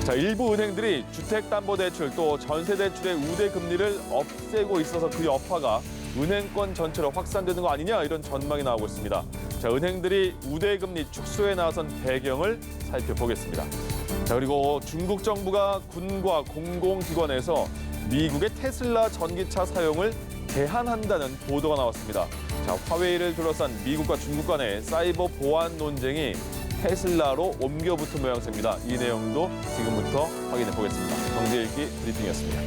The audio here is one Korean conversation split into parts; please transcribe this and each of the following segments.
자, 일부 은행들이 주택담보대출 또 전세대출의 우대 금리를 없애고 있어서 그 여파가 은행권 전체로 확산되는 거 아니냐 이런 전망이 나오고 있습니다. 자, 은행들이 우대 금리 축소에 나선 배경을 살펴보겠습니다. 자, 그리고 중국 정부가 군과 공공기관에서 미국의 테슬라 전기차 사용을 제한한다는 보도가 나왔습니다. 자, 화웨이를 둘러싼 미국과 중국 간의 사이버 보안 논쟁이 테슬라로 옮겨 붙은 모양새입니다. 이 내용도 지금부터 확인해 보겠습니다. 경제 읽기 브리핑이었습니다.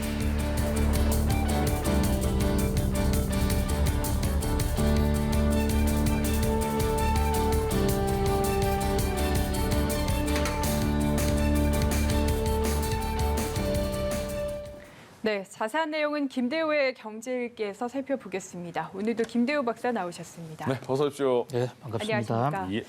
네, 자세한 내용은 김대우의 경제일기에서 살펴보겠습니다. 오늘도 김대우 박사 나오셨습니다. 네, 어서 오십시오. 네, 반갑습니다. 안녕하십니까. 예.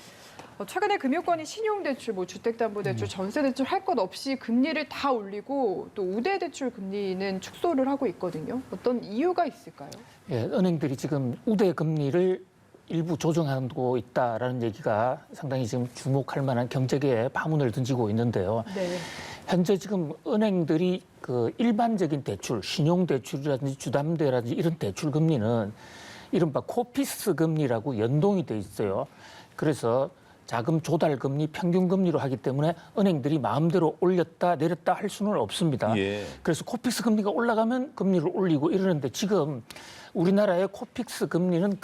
최근에 금융권이 신용대출, 주택담보대출, 전세대출 할 것 없이 금리를 다 올리고 또 우대대출 금리는 축소를 하고 있거든요. 어떤 이유가 있을까요? 예, 은행들이 지금 우대 금리를 일부 조정하고 있다라는 얘기가 상당히 지금 주목할 만한 경제계에 파문을 던지고 있는데요. 네. 현재 지금 은행들이 그 일반적인 대출, 신용대출이라든지 주담대라든지 이런 대출 금리는 이른바 코피스 금리라고 연동이 돼 있어요. 그래서 자금 조달 금리, 평균 금리로 하기 때문에 은행들이 마음대로 올렸다 내렸다 할 수는 없습니다. 예. 그래서 코픽스 금리가 올라가면 금리를 올리고 이러는데 지금 우리나라의 코픽스 금리는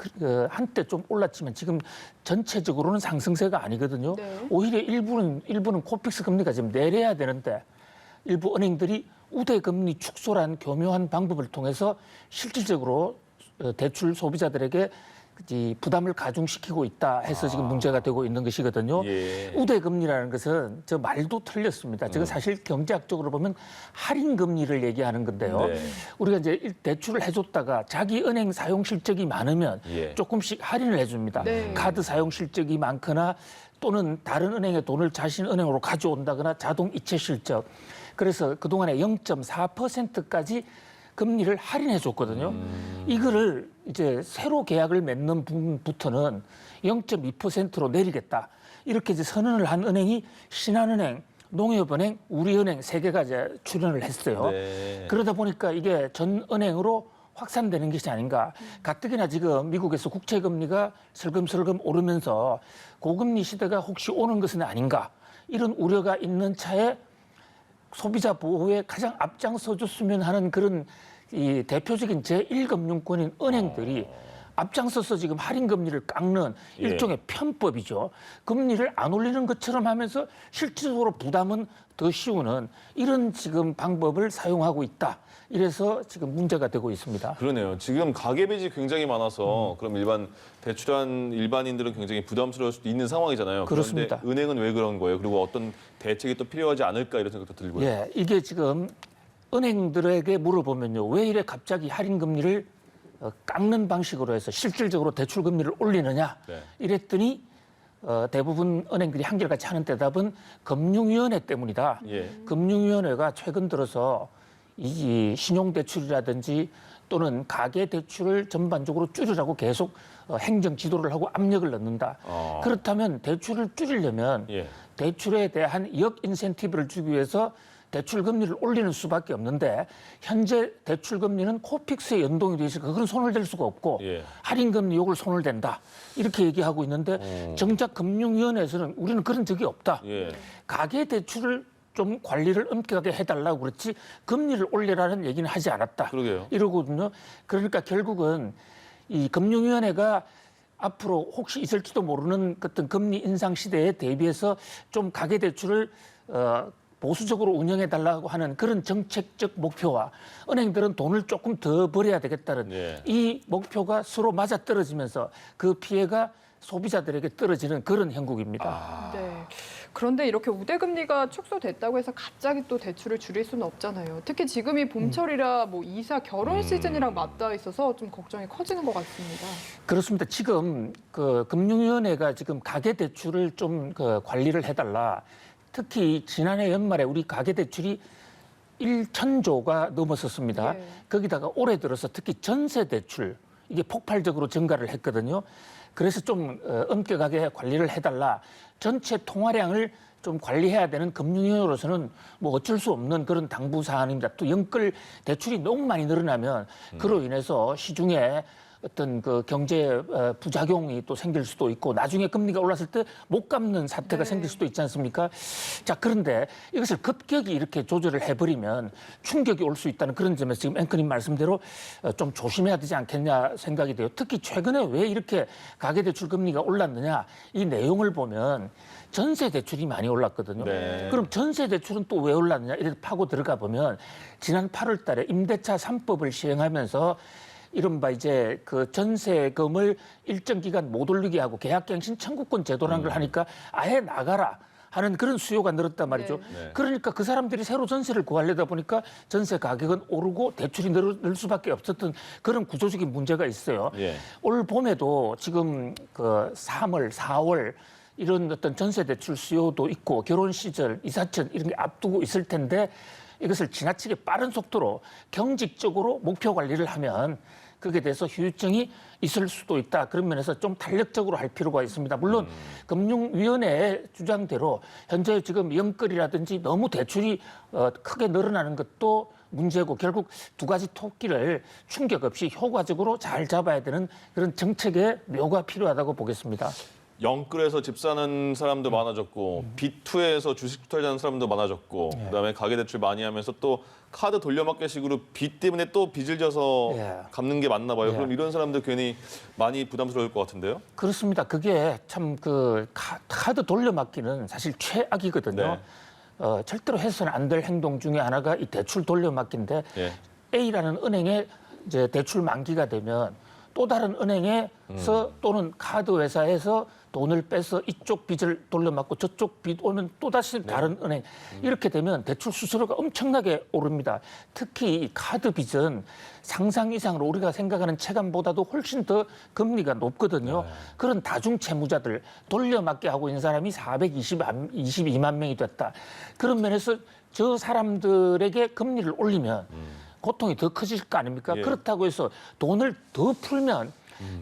한때 좀 올랐지만 지금 전체적으로는 상승세가 아니거든요. 네. 오히려 일부는 코픽스 금리가 지금 내려야 되는데 일부 은행들이 우대 금리 축소란 교묘한 방법을 통해서 실질적으로 대출 소비자들에게 부담을 가중시키고 있다 해서 지금 문제가 되고 있는 것이거든요. 예. 우대금리라는 것은 저 말도 틀렸습니다. 지금 사실 경제학적으로 보면 할인금리를 얘기하는 건데요. 네. 우리가 이제 대출을 해줬다가 자기 은행 사용 실적이 많으면 예. 조금씩 할인을 해줍니다. 네. 카드 사용 실적이 많거나 또는 다른 은행의 돈을 자신 은행으로 가져온다거나 자동 이체 실적. 그래서 그동안에 0.4%까지 금리를 할인해 줬거든요. 이거를 이제 새로 계약을 맺는 분부터는 0.2%로 내리겠다. 이렇게 이제 선언을 한 은행이 신한은행, 농협은행, 우리은행 세 개가 이제 출연을 했어요. 네. 그러다 보니까 이게 전 은행으로 확산되는 것이 아닌가. 가뜩이나 지금 미국에서 국채 금리가 슬금슬금 오르면서 고금리 시대가 혹시 오는 것은 아닌가. 이런 우려가 있는 차에 소비자 보호에 가장 앞장서줬으면 하는 그런 이 대표적인 제1금융권인 은행들이 앞장서서 지금 할인 금리를 깎는 예. 일종의 편법이죠. 금리를 안 올리는 것처럼 하면서 실질적으로 부담은 더 씌우는 이런 지금 방법을 사용하고 있다. 이래서 지금 문제가 되고 있습니다. 그러네요. 지금 가계빚이 굉장히 많아서 그럼 일반 대출한 일반인들은 굉장히 부담스러울 수도 있는 상황이잖아요. 그렇습니다. 그런데 은행은 왜 그런 거예요? 그리고 어떤 대책이 또 필요하지 않을까 이런 생각도 들고요. 예, 이게 지금 은행들에게 물어보면요. 왜 이래 갑자기 할인 금리를 깎는 방식으로 해서 실질적으로 대출 금리를 올리느냐. 네. 이랬더니 대부분 은행들이 한결같이 하는 대답은 금융위원회 때문이다. 예. 금융위원회가 최근 들어서 이 신용대출이라든지 또는 가계대출을 전반적으로 줄이라고 계속 행정 지도를 하고 압력을 넣는다. 그렇다면 대출을 줄이려면 예. 대출에 대한 역 인센티브를 주기 위해서 대출 금리를 올리는 수밖에 없는데 현재 대출 금리는 코픽스에 연동이 돼 있으니까 그건 손을 댈 수가 없고 예. 할인 금리 요걸 손을 댄다. 이렇게 얘기하고 있는데 정작 금융위원회에서는 우리는 그런 적이 없다. 예. 가계 대출을 좀 관리를 엄격하게 해달라고 그렇지 금리를 올리라는 얘기는 하지 않았다. 그러게요. 이러거든요. 그러니까 결국은 이 금융위원회가 앞으로 혹시 있을지도 모르는 어떤 금리 인상 시대에 대비해서 좀 가계 대출을 보수적으로 운영해달라고 하는 그런 정책적 목표와 은행들은 돈을 조금 더 벌여야 되겠다는 예. 이 목표가 서로 맞아떨어지면서 그 피해가 소비자들에게 떨어지는 그런 형국입니다. 네. 그런데 이렇게 우대금리가 축소됐다고 해서 갑자기 또 대출을 줄일 수는 없잖아요. 특히 지금이 봄철이라 뭐 이사, 결혼 시즌이랑 맞닿아 있어서 좀 걱정이 커지는 것 같습니다. 그렇습니다. 지금 그 금융위원회가 지금 가계 대출을 좀 그 관리를 해달라. 특히 지난해 연말에 우리 가계 대출이 1,000조가 넘었었습니다. 예. 거기다가 올해 들어서 특히 전세 대출 이게 폭발적으로 증가를 했거든요. 그래서 좀 엄격하게 관리를 해달라. 전체 통화량을 좀 관리해야 되는 금융위원으로서는 뭐 어쩔 수 없는 그런 당부 사안입니다. 또 연끌 대출이 너무 많이 늘어나면 그로 인해서 시중에 어떤 그 경제 부작용이 또 생길 수도 있고 나중에 금리가 올랐을 때 못 갚는 사태가 네. 생길 수도 있지 않습니까? 자, 그런데 이것을 급격히 이렇게 조절을 해버리면 충격이 올 수 있다는 그런 점에서 지금 앵커님 말씀대로 좀 조심해야 되지 않겠냐 생각이 돼요. 특히 최근에 왜 이렇게 가계대출 금리가 올랐느냐 이 내용을 보면 전세 대출이 많이 올랐거든요. 네. 그럼 전세 대출은 또 왜 올랐느냐 이렇게 파고 들어가 보면 지난 8월 달에 임대차 3법을 시행하면서 이른바 이제 그 전세금을 일정 기간 못 올리게 하고 계약갱신 청구권 제도라는 걸 하니까 아예 나가라 하는 그런 수요가 늘었단 말이죠. 네. 그러니까 그 사람들이 새로 전세를 구하려다 보니까 전세 가격은 오르고 대출이 늘 수밖에 없었던 그런 구조적인 문제가 있어요. 예. 올 봄에도 지금 그 3월, 4월 이런 어떤 전세 대출 수요도 있고 결혼 시절, 이사철 이런 게 앞두고 있을 텐데 이것을 지나치게 빠른 속도로 경직적으로 목표 관리를 하면 거기에 대해서 후유증이 있을 수도 있다. 그런 면에서 좀 탄력적으로 할 필요가 있습니다. 물론 금융위원회의 주장대로 현재 지금 연끌이라든지 너무 대출이 크게 늘어나는 것도 문제고 결국 두 가지 토끼를 충격 없이 효과적으로 잘 잡아야 되는 그런 정책의 묘가 필요하다고 보겠습니다. 영끌에서 집 사는 사람도 많아졌고 B2에서 주식 투자하는 사람도 많아졌고 그다음에 가계대출 많이 하면서 또 카드 돌려막기식으로 빚 때문에 또 빚을 져서 예. 갚는 게 맞나 봐요. 예. 그럼 이런 사람들 괜히 많이 부담스러울 것 같은데요. 그렇습니다. 그게 참 그 카드 돌려막기는 사실 최악이거든요. 절대로 해서는 안 될 행동 중에 하나가 이 대출 돌려막기인데 예. A라는 은행에 이제 대출 만기가 되면 또 다른 은행에서 또는 카드 회사에서 돈을 빼서 이쪽 빚을 돌려막고 저쪽 빚 오는 또다시 다른 은행 이렇게 되면 대출 수수료가 엄청나게 오릅니다. 특히 이 카드 빚은 상상 이상으로 우리가 생각하는 체감보다도 훨씬 더 금리가 높거든요. 그런 다중 채무자들 돌려막기 하고 있는 사람이 422만 명이 됐다. 그런 면에서 저 사람들에게 금리를 올리면 고통이 더 커질 거 아닙니까? 예. 그렇다고 해서 돈을 더 풀면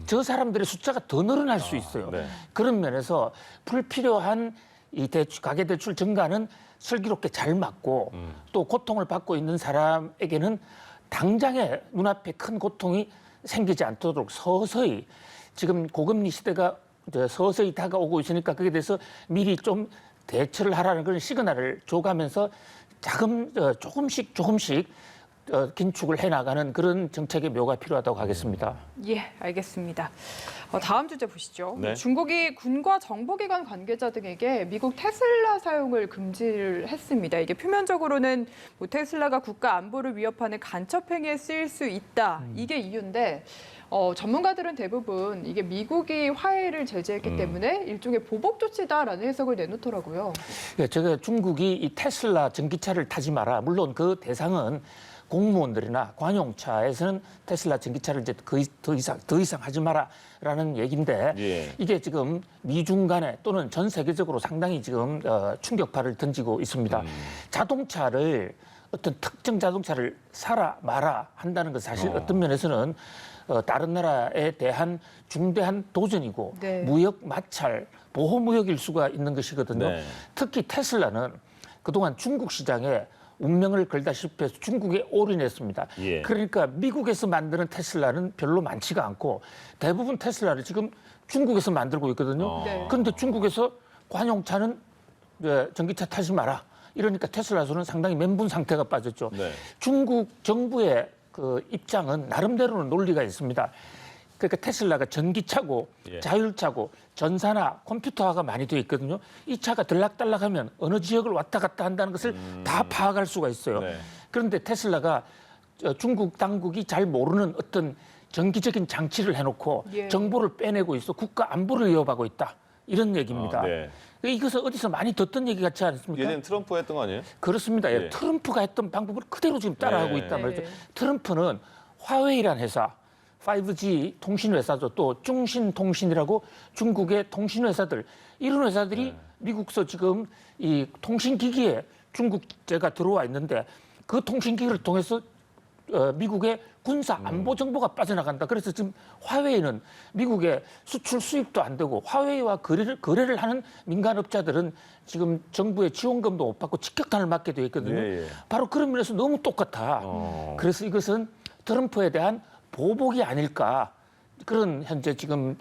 저 사람들의 숫자가 더 늘어날 수 있어요. 네. 그런 면에서 불필요한 이 가계대출 증가는 슬기롭게 잘 막고 또 고통을 받고 있는 사람에게는 당장에 눈앞에 큰 고통이 생기지 않도록 서서히 지금 고금리 시대가 이제 서서히 다가오고 있으니까 거기에 대해서 미리 좀 대처를 하라는 그런 시그널을 줘가면서 조금씩 긴축을 해나가는 그런 정책의 묘가 필요하다고 하겠습니다. 예, 알겠습니다. 다음 주제 보시죠. 네. 중국이 군과 정보기관 관계자 등에게 미국 테슬라 사용을 금지를 했습니다. 이게 표면적으로는 뭐 테슬라가 국가 안보를 위협하는 간첩 행위에 쓰일 수 있다. 이게 이유인데 전문가들은 대부분 이게 미국이 화해를 제재했기 때문에 일종의 보복 조치다라는 해석을 내놓더라고요. 예, 제가 중국이 이 테슬라 전기차를 타지 마라. 물론 그 대상은 공무원들이나 관용차에서는 테슬라 전기차를 이제 더 이상 하지 마라라는 얘기인데 예. 이게 지금 미중 간에 또는 전 세계적으로 상당히 지금 충격파를 던지고 있습니다. 자동차를 어떤 특정 자동차를 사라 마라 한다는 건 사실 어떤 면에서는 다른 나라에 대한 중대한 도전이고 네. 무역 마찰, 보호 무역일 수가 있는 것이거든요. 네. 특히 테슬라는 그동안 중국 시장에 운명을 걸다시피 해서 중국에 올인했습니다. 예. 그러니까 미국에서 만드는 테슬라는 별로 많지가 않고 대부분 테슬라를 지금 중국에서 만들고 있거든요. 네. 그런데 중국에서 관용차는 전기차 타지 마라. 이러니까 테슬라에서는 상당히 멘붕 상태가 빠졌죠. 네. 중국 정부의 그 입장은 나름대로는 논리가 있습니다. 그러니까 테슬라가 전기차고 예. 자율차고 전사나 컴퓨터화가 많이 되어 있거든요. 이 차가 들락달락하면 어느 지역을 왔다 갔다 한다는 것을 다 파악할 수가 있어요. 네. 그런데 테슬라가 중국 당국이 잘 모르는 어떤 정기적인 장치를 해놓고 예. 정보를 빼내고 있어 국가 안보를 위협하고 있다. 이런 얘기입니다. 네. 이것은 어디서 많이 듣던 얘기 같지 않습니까? 예전에 트럼프가 했던 거 아니에요? 그렇습니다. 예. 트럼프가 했던 방법을 그대로 지금 따라하고 네. 있단 말이죠. 네. 트럼프는 화웨이라는 회사, 5G 통신 회사죠. 또 중신통신이라고 중국의 통신 회사들 이런 회사들이 미국서 지금 이 통신기기에 중국제가 들어와 있는데 그 통신기기를 통해서 미국의 군사 안보 정보가 빠져나간다. 그래서 지금 화웨이는 미국의 수출 수입도 안 되고 화웨이와 거래를 하는 민간업자들은 지금 정부의 지원금도 못 받고 직격탄을 맞게 돼 있거든요. 예, 예. 바로 그런 면에서 너무 똑같아. 그래서 이것은 트럼프에 대한 보복이 아닐까. 그런 현재 지금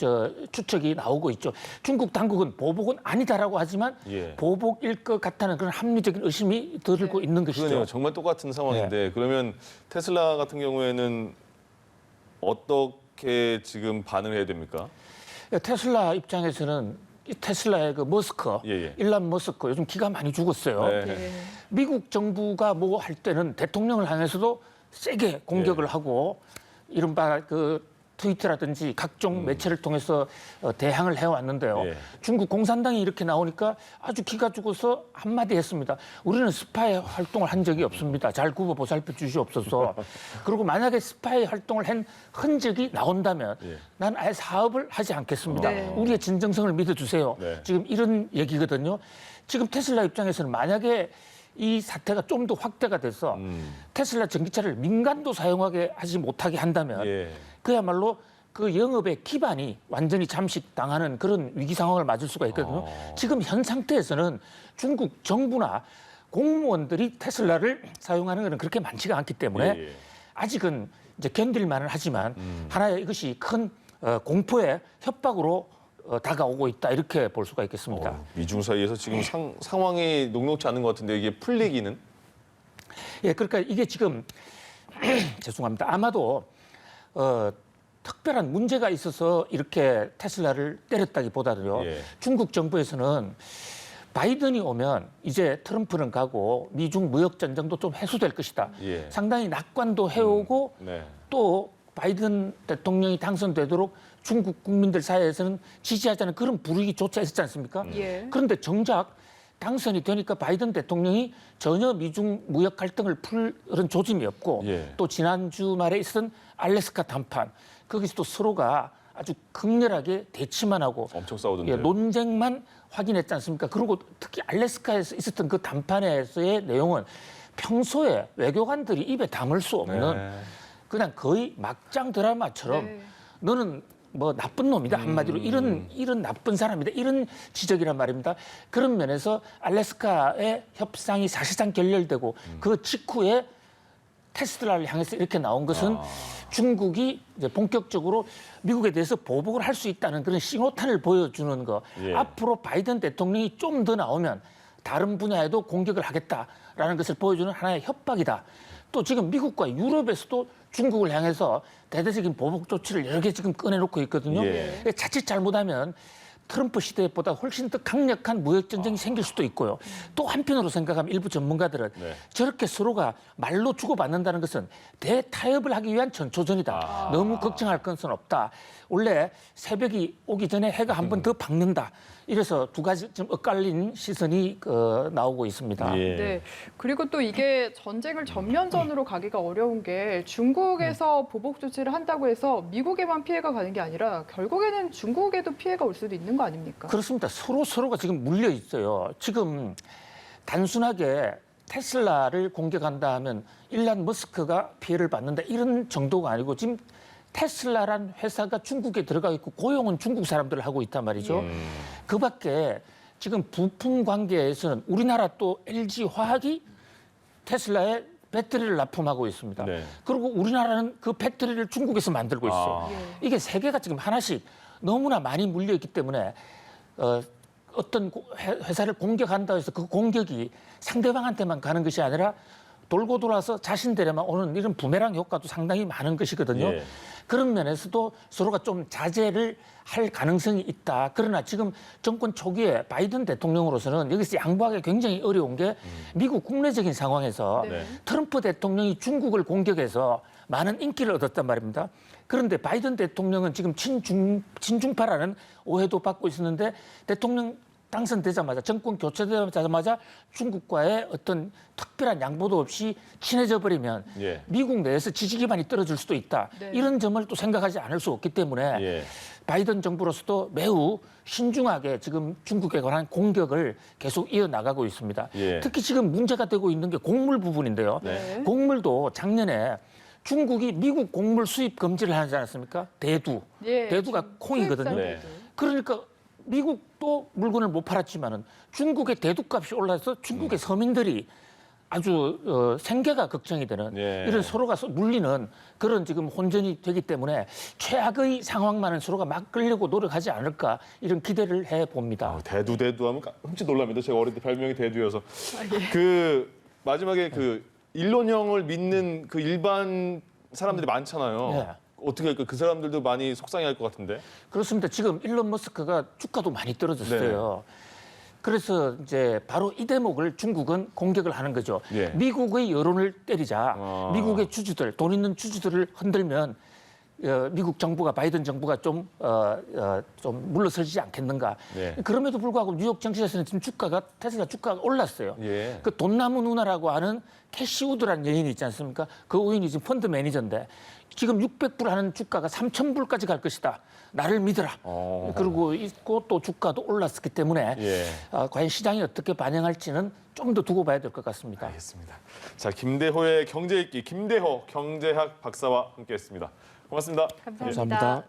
추측이 나오고 있죠. 중국 당국은 보복은 아니다라고 하지만 예. 보복일 것 같다는 그런 합리적인 의심이 들고 있는 것이죠. 그러네요. 정말 똑같은 상황인데 그러면 테슬라 같은 경우에는 어떻게 지금 반응을 해야 됩니까? 테슬라 입장에서는 이 테슬라의 그 머스크, 예, 예. 일론 머스크 요즘 기가 많이 죽었어요. 네. 네. 미국 정부가 뭐 할 때는 대통령을 향해서도 세게 공격을 예. 하고 이른바 그 트위터라든지 각종 매체를 통해서 대항을 해왔는데요. 예. 중국 공산당이 이렇게 나오니까 아주 기가 죽어서 한마디 했습니다. 우리는 스파이 활동을 한 적이 없습니다. 잘 굽어 보살펴 주시옵소서. 그리고 만약에 스파이 활동을 한 흔적이 나온다면 예. 난 아예 사업을 하지 않겠습니다. 네. 우리의 진정성을 믿어주세요. 네. 지금 이런 얘기거든요. 지금 테슬라 입장에서는 만약에 이 사태가 좀 더 확대가 돼서 테슬라 전기차를 민간도 사용하게 하지 못하게 한다면 예. 그야말로 그 영업의 기반이 완전히 잠식당하는 그런 위기 상황을 맞을 수가 있거든요. 지금 현 상태에서는 중국 정부나 공무원들이 테슬라를 사용하는 것은 그렇게 많지가 않기 때문에 예, 예. 아직은 이제 견딜만은 하지만 하나의 이것이 큰 공포의 협박으로 다가오고 있다 이렇게 볼 수가 있겠습니다. 미중 사이에서 지금 상황이 녹록지 않은 것 같은데 이게 풀리기는? 예, 그러니까 이게 지금 죄송합니다. 아마도 특별한 문제가 있어서 이렇게 테슬라를 때렸다기보다는요. 예. 중국 정부에서는 바이든이 오면 이제 트럼프는 가고 미중 무역 전쟁도 좀 해소될 것이다. 예. 상당히 낙관도 해오고 네. 또 바이든 대통령이 당선되도록 중국 국민들 사이에서는 지지하자는 그런 분위기조차 있었지 않습니까? 예. 그런데 정작 당선이 되니까 바이든 대통령이 전혀 미중 무역 갈등을 풀 그런 조짐이 없고 예. 또 지난 주말에 있었던 알래스카談判 거기서 또 서로가 아주 극렬하게 대치만 하고 엄청 싸우던데. 예, 논쟁만 확인했지 않습니까? 그리고 특히 알래스카에서 있었던 그談判에서의 내용은 평소에 외교관들이 입에 담을 수 없는 네. 그냥 거의 막장 드라마처럼 네. 너는 뭐 나쁜 놈이다 한마디로 이런 나쁜 사람이다 이런 지적이란 말입니다. 그런 면에서 알래스카의 협상이 사실상 결렬되고 그 직후에 테슬라를 향해서 이렇게 나온 것은 중국이 이제 본격적으로 미국에 대해서 보복을 할 수 있다는 그런 신호탄을 보여주는 거. 예. 앞으로 바이든 대통령이 좀 더 나오면 다른 분야에도 공격을 하겠다라는 것을 보여주는 하나의 협박이다. 또 지금 미국과 유럽에서도 중국을 향해서 대대적인 보복 조치를 여러 개 지금 꺼내놓고 있거든요. 예. 자칫 잘못하면 트럼프 시대보다 훨씬 더 강력한 무역 전쟁이 생길 수도 있고요. 또 한편으로 생각하면 일부 전문가들은 네. 저렇게 서로가 말로 주고받는다는 것은 대타협을 하기 위한 전초전이다. 너무 걱정할 것은 없다. 원래 새벽이 오기 전에 해가 한 번 더 밝는다. 이래서 두 가지 좀 엇갈린 시선이 나오고 있습니다. 예. 네. 그리고 또 이게 전쟁을 전면전으로 가기가 어려운 게 중국에서 보복 조치를 한다고 해서 미국에만 피해가 가는 게 아니라 결국에는 중국에도 피해가 올 수도 있는 거 아닙니까? 그렇습니다. 서로가 지금 물려 있어요. 지금 단순하게 테슬라를 공격한다 하면 일론 머스크가 피해를 받는다 이런 정도가 아니고 지금 테슬라란 회사가 중국에 들어가 있고 고용은 중국 사람들을 하고 있단 말이죠. 그 밖에 지금 부품 관계에서는 우리나라 또 LG화학이 테슬라에 배터리를 납품하고 있습니다. 네. 그리고 우리나라는 그 배터리를 중국에서 만들고 있어요. 이게 세 개가 지금 하나씩 너무나 많이 물려 있기 때문에 어떤 회사를 공격한다 해서 그 공격이 상대방한테만 가는 것이 아니라 돌고 돌아서 자신들에만 오는 이런 부메랑 효과도 상당히 많은 것이거든요. 예. 그런 면에서도 서로가 좀 자제를 할 가능성이 있다. 그러나 지금 정권 초기에 바이든 대통령으로서는 여기서 양보하기 굉장히 어려운 게 미국 국내적인 상황에서 네. 트럼프 대통령이 중국을 공격해서 많은 인기를 얻었단 말입니다. 그런데 바이든 대통령은 지금 친중파라는 오해도 받고 있었는데 대통령 당선되자마자 정권 교체되자마자 중국과의 어떤 특별한 양보도 없이 친해져 버리면 예. 미국 내에서 지지 기반이 떨어질 수도 있다. 네. 이런 점을 또 생각하지 않을 수 없기 때문에 예. 바이든 정부로서도 매우 신중하게 지금 중국에 관한 공격을 계속 이어나가고 있습니다. 예. 특히 지금 문제가 되고 있는 게 곡물 부분인데요. 네. 곡물도 작년에 중국이 미국 곡물 수입 금지를 하지 않았습니까? 대두. 예, 대두가 지금 콩이거든요. 수입산 네. 대두. 그러니까 미국도 물건을 못 팔았지만은 중국의 대두값이 올라서 중국의 서민들이 아주 생계가 걱정이 되는 예. 이런 서로가 물리는 그런 지금 혼전이 되기 때문에 최악의 상황만은 서로가 막으려고 노력하지 않을까 이런 기대를 해봅니다. 아, 대두 하면 흠칫 놀랍니다. 제가 어릴 때 별명이 대두여서. 그 마지막에 그 일론형을 믿는 그 일반 사람들이 많잖아요. 네. 어떻게 할까? 그 사람들도 많이 속상해할 것 같은데. 그렇습니다. 지금 일론 머스크가 주가도 많이 떨어졌어요. 그래서 이제 바로 이 대목을 중국은 공격을 하는 거죠. 예. 미국의 여론을 때리자. 아. 미국의 주주들, 돈 있는 주주들을 흔들면 미국 정부가 바이든 정부가 좀 물러서지 않겠는가. 네. 그럼에도 불구하고 뉴욕 증시에서는 지금 테슬라 주가가 올랐어요. 예. 그 돈나무 누나라고 하는 캐시 우드라는 여인이 있지 않습니까? 그 여인이 지금 펀드 매니저인데 지금 600불 하는 주가가 3,000불까지 갈 것이다. 나를 믿어라. 그리고 있고 또 주가도 올랐기 때문에 예. 과연 시장이 어떻게 반영할지는 좀 더 두고 봐야 될 것 같습니다. 알겠습니다. 자, 김대호의 경제 읽기 김대호 경제학 박사와 함께했습니다. 고맙습니다. 감사합니다. 감사합니다.